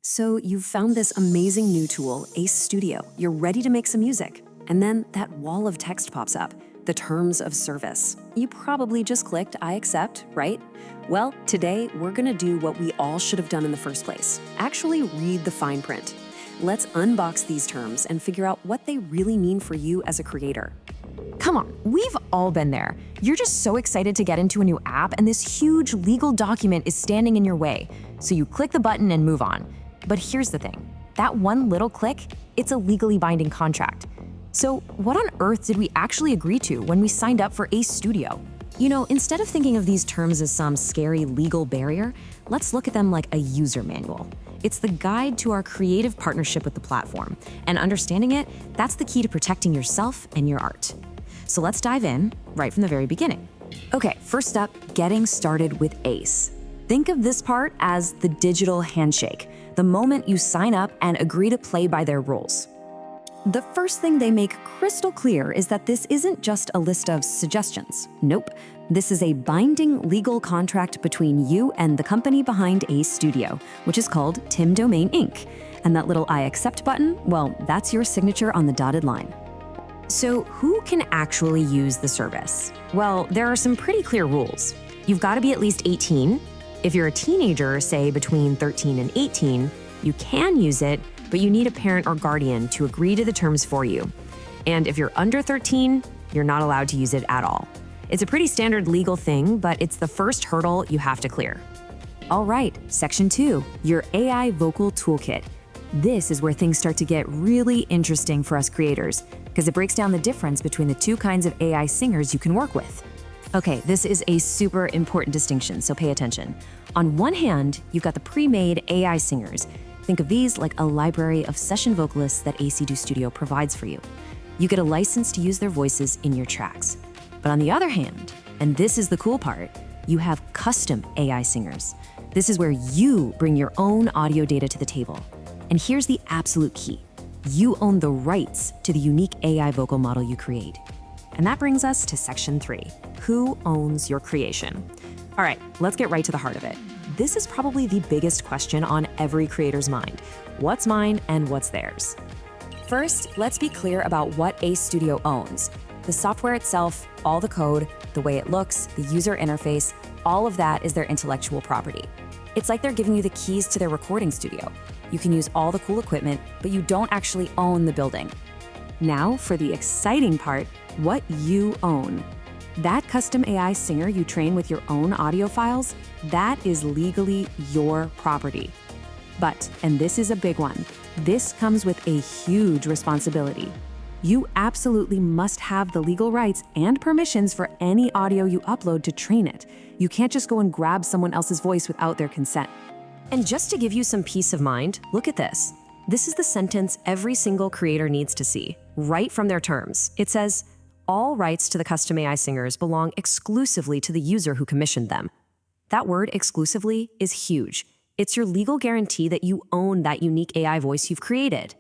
So you've found this amazing new tool, Ace Studio. You're ready to make some music. And then that wall of text pops up, the terms of service. You probably just clicked I accept, right? Well, today we're gonna do what we all should have done in the first place. Actually read the fine print. Let's unbox these terms and figure out what they really mean for you as a creator. Come on, we've all been there. You're just so excited to get into a new app and this huge legal document is standing in your way. So you click the button and move on. But here's the thing, that one little click, it's a legally binding contract. So what on earth did we actually agree to when we signed up for Ace Studio? You know, instead of thinking of these terms as some scary legal barrier, let's look at them like a user manual. It's the guide to our creative partnership with the platform, and understanding it, that's the key to protecting yourself and your art. So let's dive in right from the very beginning. Okay, first up, getting started with Ace. Think of this part as the digital handshake, the moment you sign up and agree to play by their rules. The first thing they make crystal clear is that this isn't just a list of suggestions. Nope. This is a binding legal contract between you and the company behind Ace Studio, which is called TIMEDOMAIN Inc. And that little I accept button, well, that's your signature on the dotted line. So who can actually use the service? Well, there are some pretty clear rules. You've got to be at least 18. If you're a teenager, say between 13 and 18, you can use it, but you need a parent or guardian to agree to the terms for you. And if you're under 13, you're not allowed to use it at all. It's a pretty standard legal thing, but it's the first hurdle you have to clear. All right, Section 2, your AI vocal toolkit. This is where things start to get really interesting for us creators, because it breaks down the difference between the two kinds of AI singers you can work with. Okay, this is a super important distinction, so pay attention. On one hand, you've got the pre-made AI singers. Think of these like a library of session vocalists that AC Studio provides for you. You get a license to use their voices in your tracks. But on the other hand, and this is the cool part, you have custom AI singers. This is where you bring your own audio data to the table. And here's the absolute key. You own the rights to the unique AI vocal model you create. And that brings us to Section 3, who owns your creation? All right, let's get right to the heart of it. This is probably the biggest question on every creator's mind. What's mine and what's theirs? First, let's be clear about what Ace Studio owns. The software itself, all the code, the way it looks, the user interface, all of that is their intellectual property. It's like they're giving you the keys to their recording studio. You can use all the cool equipment, but you don't actually own the building. Now, for the exciting part, what you own. That custom AI singer you train with your own audio files, that is legally your property. But, and this is a big one, this comes with a huge responsibility. You absolutely must have the legal rights and permissions for any audio you upload to train it. You can't just go and grab someone else's voice without their consent. And just to give you some peace of mind, look at this. This is the sentence every single creator needs to see, right from their terms. It says, all rights to the custom AI singers belong exclusively to the user who commissioned them. That word exclusively is huge. It's your legal guarantee that you own that unique AI voice you've created.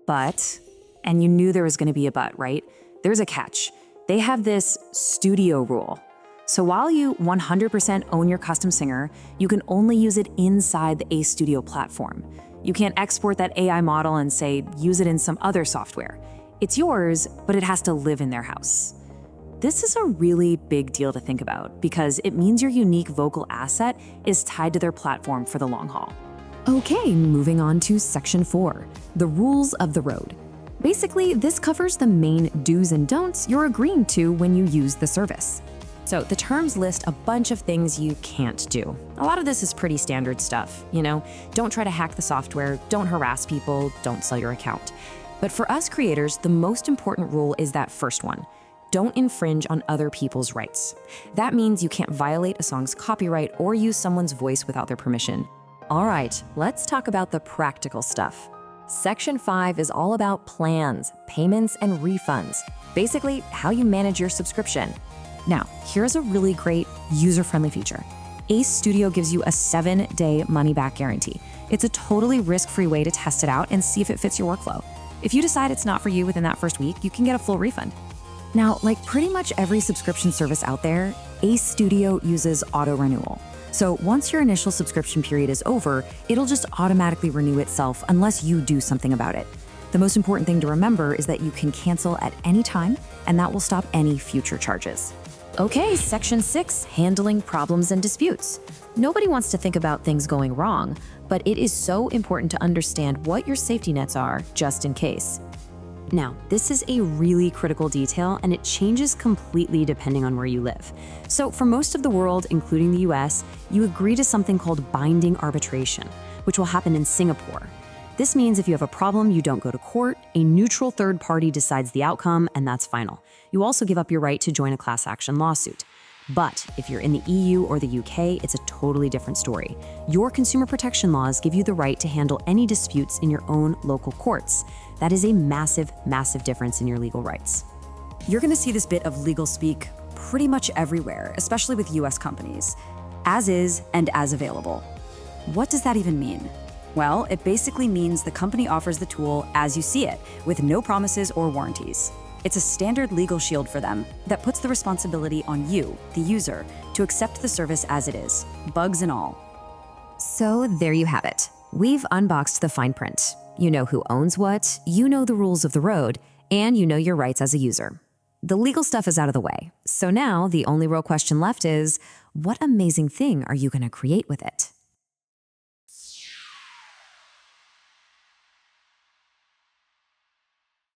But, and you knew there was going to be a but, right? There's a catch. They have this studio rule. So while you 100% own your custom singer, you can only use it inside the Ace Studio platform. You can't export that AI model and say, use it in some other software. It's yours, but it has to live in their house. This is a really big deal to think about because it means your unique vocal asset is tied to their platform for the long haul. Okay, moving on to Section 4, the rules of the road. Basically, this covers the main do's and don'ts you're agreeing to when you use the service. So the terms list a bunch of things you can't do. A lot of this is pretty standard stuff, you know? Don't try to hack the software, don't harass people, don't sell your account. But for us creators, the most important rule is that first one. Don't infringe on other people's rights. That means you can't violate a song's copyright or use someone's voice without their permission. All right, let's talk about the practical stuff. Section 5 is all about plans, payments, and refunds. Basically, how you manage your subscription. Now, here's a really great user-friendly feature. Ace Studio gives you a 7-day money-back guarantee. It's a totally risk-free way to test it out and see if it fits your workflow. If you decide it's not for you within that first week, you can get a full refund. Now, like pretty much every subscription service out there, Ace Studio uses auto-renewal. So once your initial subscription period is over, it'll just automatically renew itself unless you do something about it. The most important thing to remember is that you can cancel at any time, and that will stop any future charges. Okay, Section 6, handling problems and disputes. Nobody wants to think about things going wrong, but it is so important to understand what your safety nets are just in case. Now, this is a really critical detail, and it changes completely depending on where you live. So for most of the world, including the US, you agree to something called binding arbitration, which will happen in Singapore. This means if you have a problem, you don't go to court, a neutral third party decides the outcome, and that's final. You also give up your right to join a class action lawsuit. But if you're in the EU or the UK, it's a totally different story. Your consumer protection laws give you the right to handle any disputes in your own local courts. That is a massive, massive difference in your legal rights. You're going to see this bit of legal speak pretty much everywhere, especially with US companies. As is and as available. What does that even mean? Well, it basically means the company offers the tool as you see it, with no promises or warranties. It's a standard legal shield for them that puts the responsibility on you, the user, to accept the service as it is, bugs and all. So there you have it. We've unboxed the fine print. You know who owns what, you know the rules of the road, and you know your rights as a user. The legal stuff is out of the way. So now the only real question left is, what amazing thing are you going to create with it?